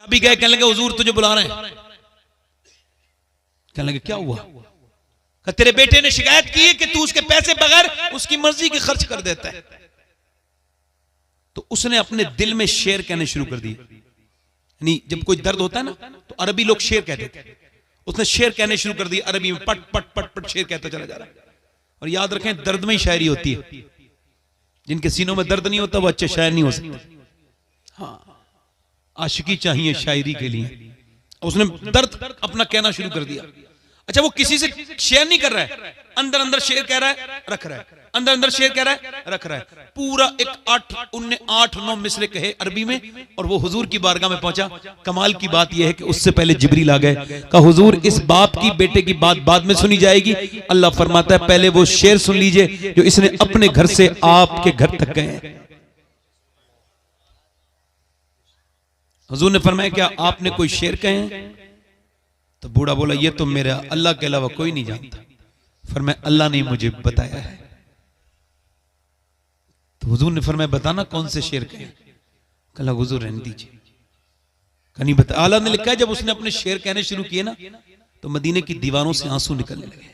अभी गए, कहने लगे हुजूर तुझे बुला रहे हैं। कहने लगे क्या हुआ? कहा तेरे बेटे ने शिकायत की है कि तू उसके पैसे बगैर उसकी मर्जी के खर्च कर देता है। तो उसने अपने दिल में शेर कहने शुरू कर दिए। यानी जब कोई दर्द होता है ना तो अरबी लोग शेर कहते थे, उसने शेर कहने शुरू कर दिया अरबी में, पट पट पट पट शेर कहता चला जा रहा है। और याद रखें दर्द में ही शायरी होती है, जिनके सीनों में दर्द नहीं होता वो अच्छे शायर नहीं हो सकते। हाँ, आशिकी चाहिए शायरी के लिए। उसने दर्द अपना कहना शुरू कर दिया। अच्छा, वो किसी से शेयर नहीं कर रहा है, अंदर अंदर शेर कह रहा है, रख रहा है, अंदर अंदर शेर कह रहा है, रख रहा है। पूरा एक 8-9 मिसरे कहे अरबी में, और वो हुजूर की बारगाह में पहुंचा। कमाल की बात यह है कि उससे पहले जिब्रील आ गए। कहा हुजूर इस बाप की बेटे की बात बाद में सुनी जाएगी। अल्लाह फरमाता है पहले वो शेर सुन लीजिए जो इसने अपने घर से आपके घर तक गए। हुजूर ने फरमाया क्या आपने कोई शेर कहे? तो बूढ़ा बोला ये तो मेरा अल्लाह के अलावा कोई नहीं जानता। फरमाया अल्लाह ने मुझे बताया है। तो हुजूर ने फरमाया बताना कौन से शेर कहे? कहा हुजूर रहने दीजिए। नहीं बता। आला ने लिखा है जब उसने अपने शेर कहने शुरू किए ना तो मदीने की दीवारों से आंसू निकलने लगे।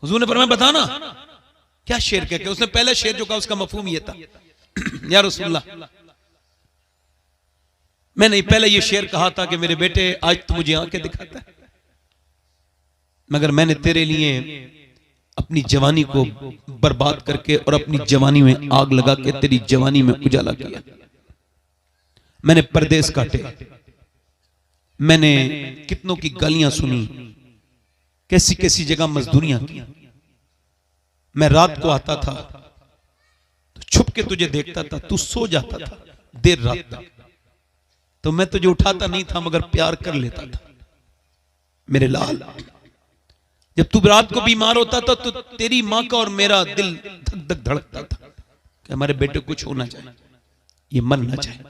हुजूर ने फरमाया बताना क्या शेर कह के? उसने पहला शेर जो कहा उसका मफहूम ये था या रसूलल्लाह मैंने पहले ये शेर कहा था कि मेरे बेटे आज तो मुझे आंखें दिखाता है, मगर मैंने तेरे लिए अपनी जवानी को बर्बाद करके और अपनी जवानी में आग लगा के तेरी जवानी में उजाला किया। मैंने परदेस काटे, मैंने कितनों की गालियां सुनी, कैसी कैसी जगह मजदूरियां की। मैं रात को आता था तो छुप के तुझे देखता था, तू सो जाता था देर रात तक, तो मैं तुझे उठाता नहीं था मगर प्यार कर लेता था मेरे लाल। जब तू रात को बीमार होता था तो तेरी मां का और मेरा दिल धक धक धड़कता था कि हमारे बेटे को कुछ होना चाहिए, ये मरना चाहिए।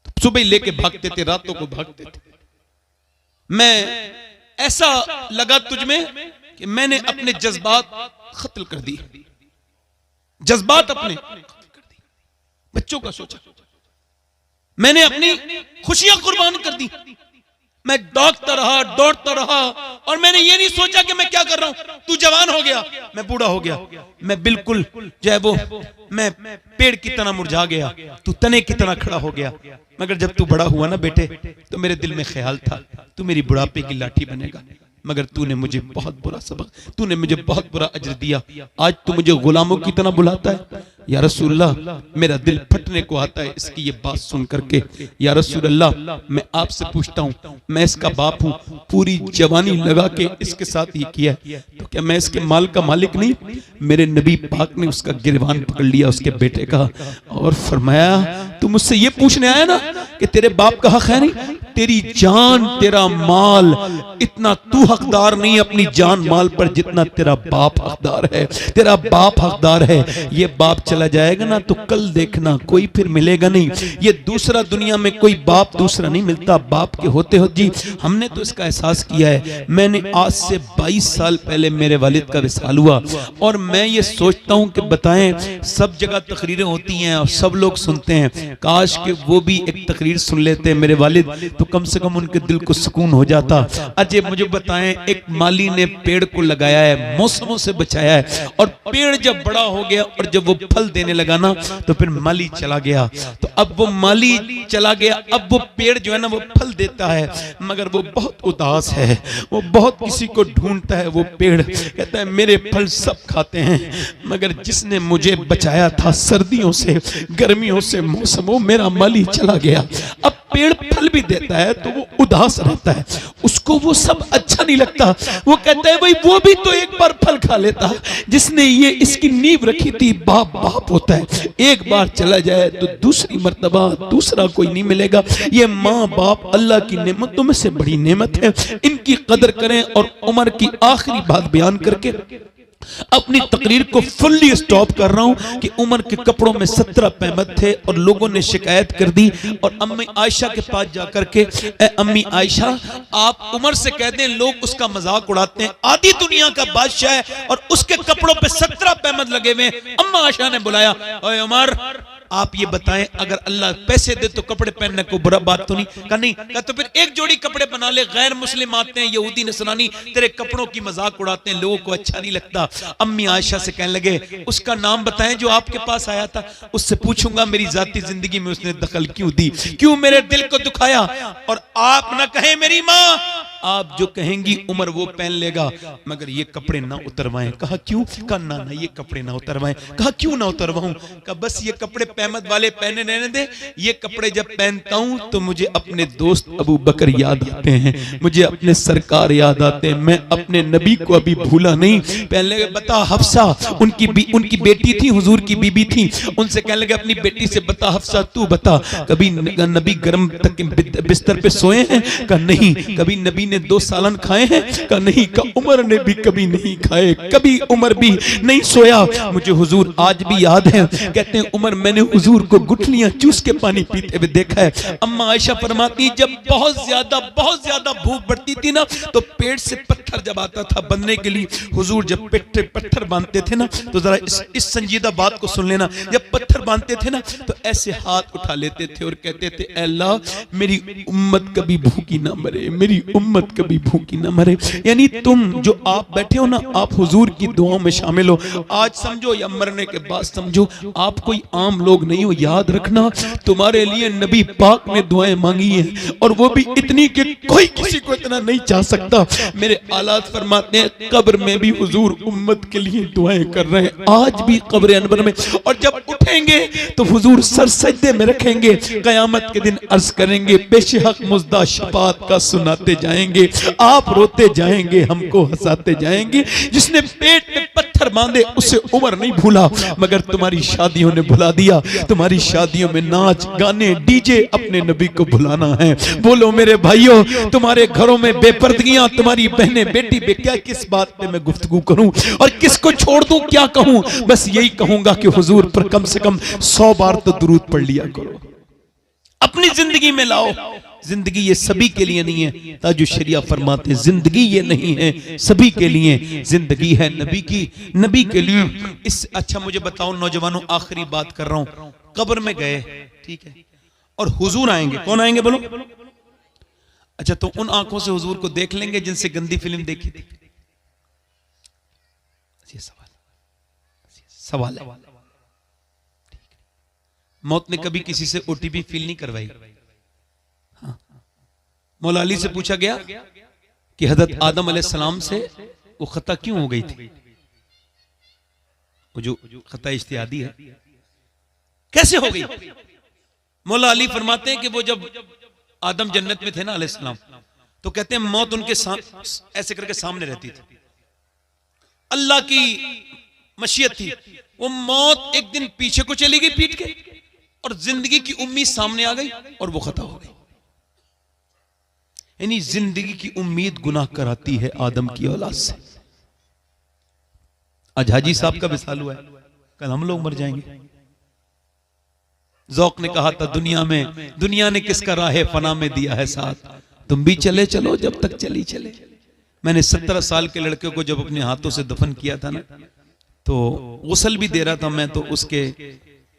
तो सुबह लेके भागते थे, रातों को भागते थे। मैं ऐसा लगा तुझ में कि मैंने अपने जज्बात खत्ल कर दिए, जज्बात अपने खत्ल कर दिए। बच्चों का सोचा, मैंने अपनी खुशियां कुर्बान कर दी। मैं दौड़ता रहा और मैंने ये नहीं सोचा कि मैं क्या कर रहा हूं। तू जवान हो गया, मैं बूढ़ा हो गया, मैं बिल्कुल जो है वो मैं पेड़ की तरह मुरझा गया, तू तने की तरह खड़ा हो गया। मगर जब तू बड़ा हुआ ना बेटे तो मेरे दिल में ख्याल था तू मेरी बुढ़ापे की लाठी बनेगा, मगर तूने मुझे बहुत बुरा सबक, तूने मुझे बहुत बुरा अजर दिया। आज तू मुझे गुलामों की तरह बुलाता है। या रसूलल्लाह मेरा दिल फटने को आता है इसकी ये बात सुन करके। या रसूलल्लाह मैं आपसे पूछता हूँ, मैं इसका बाप हूँ, पूरी जवानी लगा के इसके साथ ये किया है, तो क्या मैं इसके माल का मालिक नहीं? मेरे नबी पाक ने उसका गिरबान पकड़ लिया उसके बेटे का और फरमाया तू मुझसे ये पूछने आया ना कि तेरे बाप का हक है? नहीं, तेरी जान तेरा माल, इतना तू हकदार नहीं अपनी जान माल पर जितना तेरा बाप हकदार है। तेरा बाप हकदार है। ये बाप चला जाएगा ना तो कल देखना कोई फिर मिलेगा नहीं। ये दूसरा दुनिया में कोई बाप दूसरा नहीं मिलता बाप के होते हो। जी हमने तो इसका एहसास किया है। मैंने आज से 22 साल पहले मेरे वालिद का विसाल हुआ और मैं ये सोचता हूँ कि बताएं सब जगह तकरीरें होती हैं और सब लोग सुनते हैं, काश कि वो भी एक तकरीर सुन लेते मेरे वालिद तो कम से कम उनके दिल को सुकून हो जाता। अजय मुझे बताएं, एक माली ने पेड़ को लगाया है, मौसमों से बचाया है, और पेड़ जब बड़ा हो गया और जब वो फल देने लगा ना तो फिर माली चला गया। तो अब वो माली चला गया, अब वो पेड़ जो है ना वो फल देता है मगर वो बहुत उदास है, वो बहुत किसी को ढूंढता है। वो पेड़ कहता है मेरे फल सब खाते हैं मगर जिसने मुझे बचाया था सर्दियों से गर्मियों से मौसमों, मेरा माली चला गया। अब पेड़ फल भी देता है तो वो उदास रहता है, उसको वो सब अच्छा नहीं लगता। वो कहता है भाई वो भी तो एक बार फल खा लेता, जिसने ये इसकी नींव रखी थी। बाप बाप होता है, एक बार चला जाए तो दूसरी मर्तबा दूसरा कोई नहीं मिलेगा। ये माँ बाप अल्लाह की नेमतों में से बड़ी नेमत है, इनकी कदर करें। और उमर की आखिरी बात बयान करके अपनी तकरीर को फुल्ली स्टॉप कर रहा हूं कि उमर के कपड़ों में 17 पैमत थे और लोगों ने शिकायत कर दी और अम्मी आयशा के पास जाकर के अम्मी आयशा आप उमर से कह दें, लोग उसका मजाक उड़ाते हैं, आधी दुनिया का बादशाह है और उसके कपड़ों पे 17 पैमत लगे हुए। अम्मा आयशा ने बुलाया, ओए उमर आप ये बताएं अगर अल्लाह पैसे दे तो कपड़े पहनने को बुरा बात तो नहीं? कहा नहीं। कहा तो फिर एक जोड़ी कपड़े बना ले, गैर मुस्लिम आते हैं यहूदी नसरानी तेरे कपड़ों की मजाक उड़ाते हैं, लोगों को अच्छा नहीं लगता। अम्मी आयशा से कहने लगे उसका नाम बताएं जो आपके पास आया था, उससे पूछूंगा मेरी जाती जिंदगी में उसने दखल क्यों दी, क्यों मेरे दिल को दुखाया। और आप ना कहें मेरी माँ, आप जो कहेंगी उमर वो पहन लेगा, मगर ये कपड़े ना उतरवाएं। कहा क्यों? कहा ना ना ये कपड़े ना उतरवाएं। कहा क्यों ना उतरवाऊं? कहा बस ये कपड़े पैमद वाले पहने रहने दे, ये कपड़े जब पहनता हूं तो मुझे अपने दोस्त अबू बकर याद आते हैं, मुझे अपने सरकार याद आते हैं, मैं अपने नबी को अभी भूला नहीं। पहन लगे बता हफ्सा, उनकी बेटी थी, हुजूर की बीबी थी, उनसे कहने लगे अपनी बेटी से बता हफ्सा तू बता कभी नबी गर्म तक बिस्तर पे सोए हैं? कहा नहीं। कभी नबी 2 सालन खाए हैं? कहा नहीं। कहा उमर ने भी कभी नहीं खाए, कभी उमर भी नहीं सोया, मुझे हुजूर आज भी याद है। कहते हैं उमर मैंने हुजूर को गुठलियां चूस के पानी पीते हुए देखा है। अम्मा आयशा फरमाती जब बहुत ज्यादा भूख बढ़ती थी ना तो पेट से पत्थर जब आता था बनने के लिए, हुजूर जब पेट पे पत्थर बांधते थे ना तो जरा इस संजीदा बात को सुन लेना, जब पत्थर बांधते थे ना तो ऐसे हाथ उठा लेते थे और कहते थे अल्लाह मेरी उम्मत कभी भूखी ना मरे, मेरी उम्मत कभी भूखी ना मरे। यानी तुम जो आप बैठे हो ना, आप हुजूर की दुआओं में शामिल हो। आज समझो या मरने के बाद समझो, आप कोई आम लोग नहीं हो। याद रखना तुम्हारे लिए नबी पाक ने दुआएं मांगी हैं और वो भी इतनी कि कोई किसी को इतना नहीं चाह सकता। मेरे आलात फरमाते हैं कब्र में भी हुजूर उम्मत के लिए दुआएं कर रहे हैं, आज भी कब्र अनवर में। और जब उठेंगे तो हुजूर सर सजदे में रखेंगे, कयामत के दिन अर्ज करेंगे बेशक मुजदा शफात का सुनाते जाएंगे, आप रोते जाएंगे, हमको हंसाते जाएंगे। जिसने पेट में पत्थर बांधे उसे उमर नहीं भूला, मगर तुम्हारी शादियों ने भुला दिया। तुम्हारी शादियों में नाच गाने डीजे अपने नबी को भुलाना है। बोलो मेरे भाइयों, तुम्हारे घरों में बेपर्दगियां, तुम्हारी बहनें बेटी क्या, किस बात पे मैं गुफ्तगू करूं और किसको छोड़ दूं, क्या कहूं? बस यही कहूंगा कि हुजूर पर कम से कम 100 बार तो दुरूद पढ़ लिया करो, अपनी जिंदगी में लाओ। जिंदगी ये सभी के लिए नहीं है, ताजु शरिया फरमाते हैं जिंदगी ये नहीं है सभी के लिए, जिंदगी है नबी की, नबी के लिए। इस अच्छा मुझे बताओ नौजवानों, आखिरी बात कर रहा हूं, कब्र में गए ठीक है और हुजूर आएंगे, कौन आएंगे बोलो? अच्छा तो उन आंखों से हुजूर को देख लेंगे जिनसे गंदी फिल्म देखी थी? ये सवाल है। मौत ने कभी किसी से ओटीपी फील नहीं करवाई। हाँ। मौला अली से पूछा गया कि हजरत आदम अलैहिस्सलाम से वो खता क्यों हो गई थी, वो जो खता इज्तिहादी है कैसे हो गई? मौला अली फरमाते हैं कि वो जब आदम जन्नत में थे ना अलैहिस्सलाम, तो कहते हैं मौत उनके ऐसे करके सामने रहती थी, अल्लाह की मशीयत थी। वो मौत एक दिन पीछे को चली गई पीट के और जिंदगी की उम्मीद सामने आ गई और वो खता हो गई। यानी जिंदगी की उम्मीद गुनाह कराती है आदम की औलाद से। आज हाजी साहब का विसाल हुआ है, कल हम लोग मर जाएंगे। ज़ौक़ ने कहा था दुनिया ने किसका राहे फना में दिया है साथ, तुम भी चले चलो जब तक चली चले। मैंने 17 साल के लड़के को जब अपने हाथों से दफन किया था ना, तो गुस्ल भी दे रहा था मैं, तो उसके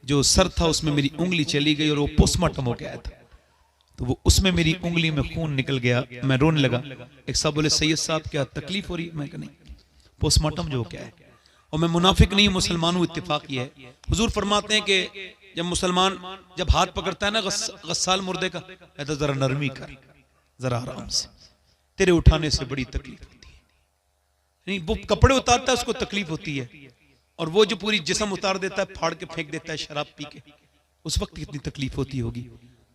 जो सर था उसमें मेरी उंगली चली गई और वो पोस्टमार्टम हो गया था, तो वो उसमें मेरी उंगली में खून निकल गया, मैं रोने लगा। एक साहब बोले सैयद साहब क्या तकलीफ हो रही? मैं कहा नहीं, पोस्टमार्टम जो क्या है। और मैं मुनाफिक नहीं, मुसलमान हूं, इत्तेफाक ये है। हुजूर फरमाते हैं कि जब मुसलमान जब हाथ पकड़ता है ना गस्साल मुर्दे का, तो जरा नरमी कर, जरा आराम से, तेरे उठाने से बड़ी तकलीफ होती है। नहीं वो कपड़े उतारता है उसको तकलीफ होती है, और वो जो पूरी जिस्म उतार देता है, फाड़ के फेंक देता है शराब पी के, उस वक्त कितनी तकलीफ होती होगी।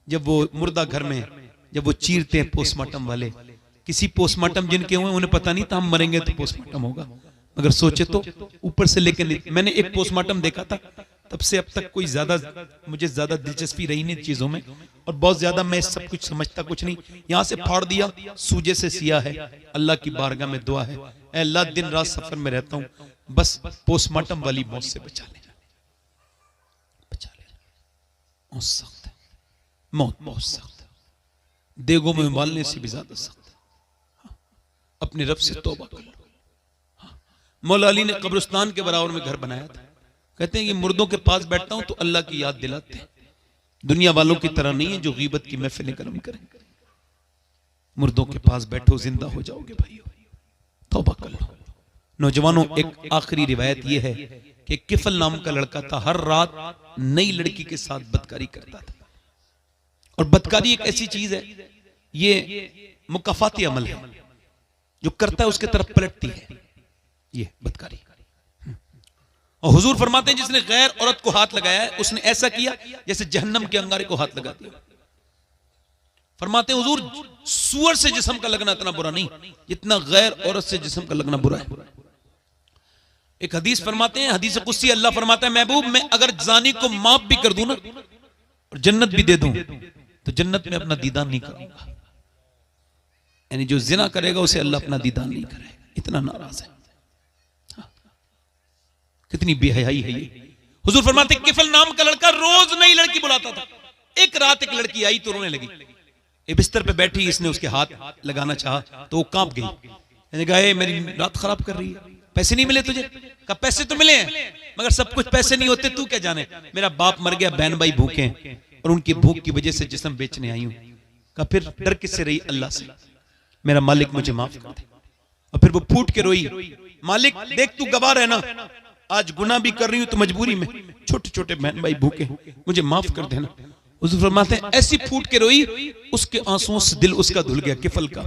जब वो मुर्दा घर में जब वो चीरते हैं पोस्टमार्टम वाले, किसी पोस्टमार्टम जिनके हुए उन्हें पता नहीं था हम मरेंगे तो पोस्टमार्टम होगा, मगर सोचे तो ऊपर से लेकर नहीं। मैंने एक पोस्टमार्टम देखा था, तब से अब तक कोई मुझे ज्यादा दिलचस्पी रही नहीं चीजों में, और बहुत ज्यादा मैं सब कुछ समझता कुछ नहीं। यहां से फाड़ दिया, सूजे से सिया है, अल्लाह की बारगाह में दुआ है, अल्लाह दिन रात सफर में रहता हूं, बस पोस्टमार्टम वाली मौत से बचा लेना, बचा लेना। मौत सख्त है, मौत बहुत सख्त है, देगों में उबालने से भी ज्यादा सख्त है। अपने रब से तौबा कर लो। मौला अली ने कब्रिस्तान के बराबर में घर बनाया था, कहते हैं कि मुर्दों के पास बैठता हूं तो अल्लाह की याद दिलाते हैं, दुनिया वालों की तरह नहीं है जो गीबत की महफिलें गर्म करें। मुर्दों के पास बैठो जिंदा हो जाओगे भाइयों, तौबा कर लो। नौजवानों, एक आखिरी रिवायत यह है कि किफल नाम का लड़का था, हर रात नई लड़की के साथ बदकारी करता था। और बदकारी एक ऐसी चीज है, ये मुकाफाती अमल है, जो करता है उसके तरफ पलटती है, ये बदकारी। और हुजूर फरमाते हैं जिसने गैर औरत को हाथ लगाया है उसने ऐसा किया जैसे जहन्नम के अंगारे को हाथ लगा दिया। फरमाते हैं हुजूर सूअर से जिस्म का लगना इतना बुरा नहीं जितना गैर औरत से जिस्म का लगना बुरा है। एक हदीस फरमाते हैं, हदीस कुदसी, अल्लाह फरमाता है महबूब मैं अगर जानी को माफ भी कर दूं ना और जन्नत भी दे दूं तो जन्नत में अपना दीदान नहीं करूंगा। यानी जो जिना करेगा उसे अल्लाह अपना दीदान नहीं करेगा, इतना नाराज है। कितनी बेहयाई है ये। हुजूर फरमाते किफल नाम का लड़का रोज नई लड़की बुलाता था। एक रात एक लड़की आई तो रोने लगी, ये बिस्तर पे बैठी, इसने उसके हाथ लगाना चाहा तो वो कांप गई। मैंने कहा मेरी रात खराब कर रही है, पैसे नहीं मिले तुझे? कहा पैसे तो मिले हैं मगर सब कुछ पैसे नहीं होते, तू क्या जाने, मेरा बाप मर गया, बहन भाई भूखे हैं और उनकी भूख की वजह से जिस्म बेचने आई हूं। कहा फिर डर किससे रही? अल्लाह से, मेरा मालिक मुझे माफ कर दे। और फिर वो फूट के रोई, मालिक देख तू गवाह रहना, आज गुनाह भी कर रही हूं तो मजबूरी में, छोटे छोटे बहन भाई भूखे, मुझे माफ कर देना। हुजूर फरमाते हैं ऐसी फूट के रोई, उसके आंसुओं से दिल उसका धुल गया किफल का।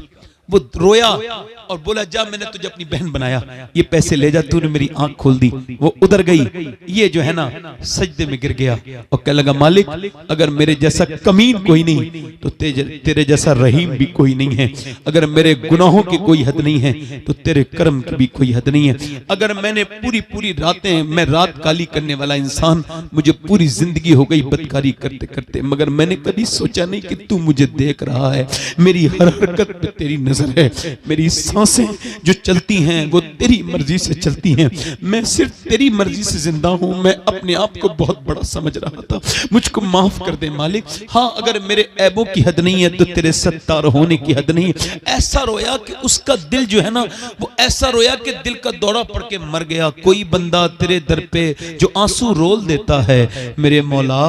वो रोया और बोला जा मैंने तुझे अपनी बहन बनाया, ये पैसे ले जा, तूने मेरी आंख खोल दी। वो उधर गई, ये जो है ना सजदे में गिर गया और कहने लगा मालिक अगर मेरे जैसा कमीन कोई नहीं तो तेरे जैसा रहीम भी कोई नहीं है। अगर मेरे गुनाहों की कोई हद नहीं है तो तेरे कर्म की भी कोई हद नहीं है। अगर मैंने पूरी पूरी रातें, मैं रात काली करने वाला इंसान, मुझे पूरी जिंदगी हो गई बदकारी करते करते, मगर मैंने कभी सोचा नहीं कि तू मुझे देख रहा है, मेरी हर हरकत पे तेरी नजर है, मेरी सांसें जो चलती हैं वो तेरी मर्जी से चलती हैं, मैं सिर्फ तेरी मर्जी से जिंदा हूं। मैं अपने आप को बहुत बड़ा समझ रहा था, मुझको माफ कर दे मालिक। हाँ अगर मेरे ऐबों की हद नहीं है तो तेरे सत्तार होने की हद नहीं है। ऐसा रोया कि उसका दिल जो है ना वो ऐसा रोया कि दिल का दौरा पड़ के मर गया। कोई बंदा तेरे दर पे जो आंसू रोल देता है, मेरे मौला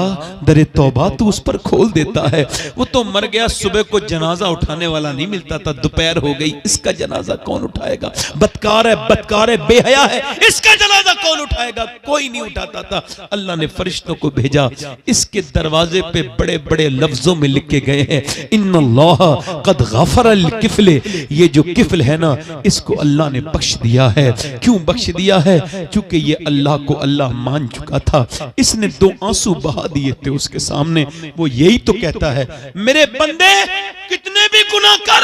दरे तौबा तू उस पर खोल देता है। वो तो मर गया, सुबह को जनाजा उठाने वाला नहीं मिलता था, दोपहर हो गई, इसका जनाजा कौन उठाएगा? बदकार है, बेहया है, इसका जनाजा कौन उठाएगा? कोई नहीं उठाता था। अल्लाह ने फरिश्तों को भेजा, इसके दरवाजे पे बड़े बड़े लफ्जों में लिखे गए हैं इन्नल्लाह कद गफर अल किफले। ये जो किफल है ना इसको अल्लाह ने बख्श दिया है। क्यों बख्श दिया है? क्योंकि ये अल्लाह को अल्लाह मान चुका था। इसने 2 आंसू बहा दिए थे उसके सामने। वो यही तो कहता है मेरे बंदे कितने भी गुनाह कर,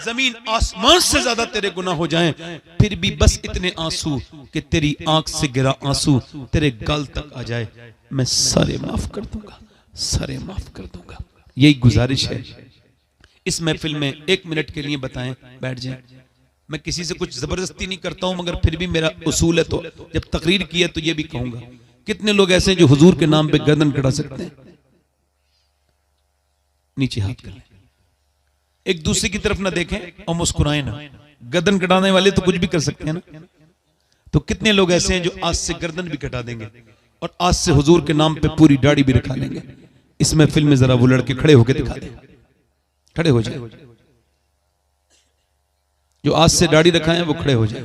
जमीन आसमान से ज्यादा तेरे गुनाह हो जाएं, फिर भी बस इतने आंसू कि तेरी आंख से गिरा आंसू तेरे गाल तक आ जाए, मैं सारे माफ कर दूंगा, सारे माफ कर दूंगा। यही गुजारिश है। इस महफिल में 1 मिनट के लिए बताएं, बैठ जाएं। मैं किसी से कुछ जबरदस्ती नहीं करता हूं मगर फिर भी मेरा उसूल है, तो जब तकरीर की है तो ये भी कहूंगा। कितने लोग ऐसे हैं जो हुजूर के नाम पे गर्दन कटा सकते हैं? नीचे हाथ करें, एक दूसरे की तरफ ना देखें और मुस्कुराएं ना। गर्दन कटाने वाले तो कुछ भी कर सकते हैं ना। तो कितने लोग ऐसे हैं जो आज से गर्दन भी कटा देंगे और आज से हुजूर के नाम पे पूरी दाढ़ी भी रखा लेंगे। इस महफिल में जरा वो लड़के खड़े होकर दिखा दें, खड़े हो जाए। जो आज से दाढ़ी रखाए वो खड़े हो जाए।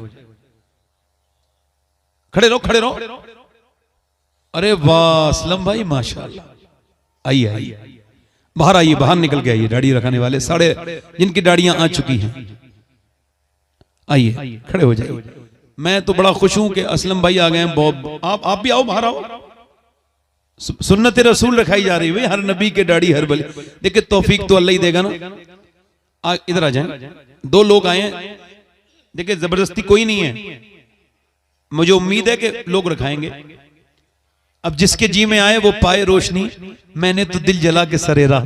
खड़े रहो, खड़े रहो। अरे वाह असलम भाई माशाल्लाह। आइए आइए, बाहर आइए, बाहर निकल के आइए। दाढ़ी रखाने वाले साढ़े जिनकी दाढ़ियां आ चुकी हैं, आइए खड़े हो जाइए। मैं तो बड़ा खुश हूं कि असलम भाई आ गए हैं। आप भी आओ, बाहर आओ। सुन्नत रसूल रखाई जा रही है, हर नबी के दाढ़ी हर बली। देखिए तौफीक तो अल्लाह ही देगा ना। इधर आ जाए। 2 लोग आए हैं, देखिए जबरदस्ती कोई नहीं है, मुझे उम्मीद है कि लोग रखाएंगे। अब जिसके जी में आए वो पाए रोशनी, मैंने तो दिल जला के सरेरा।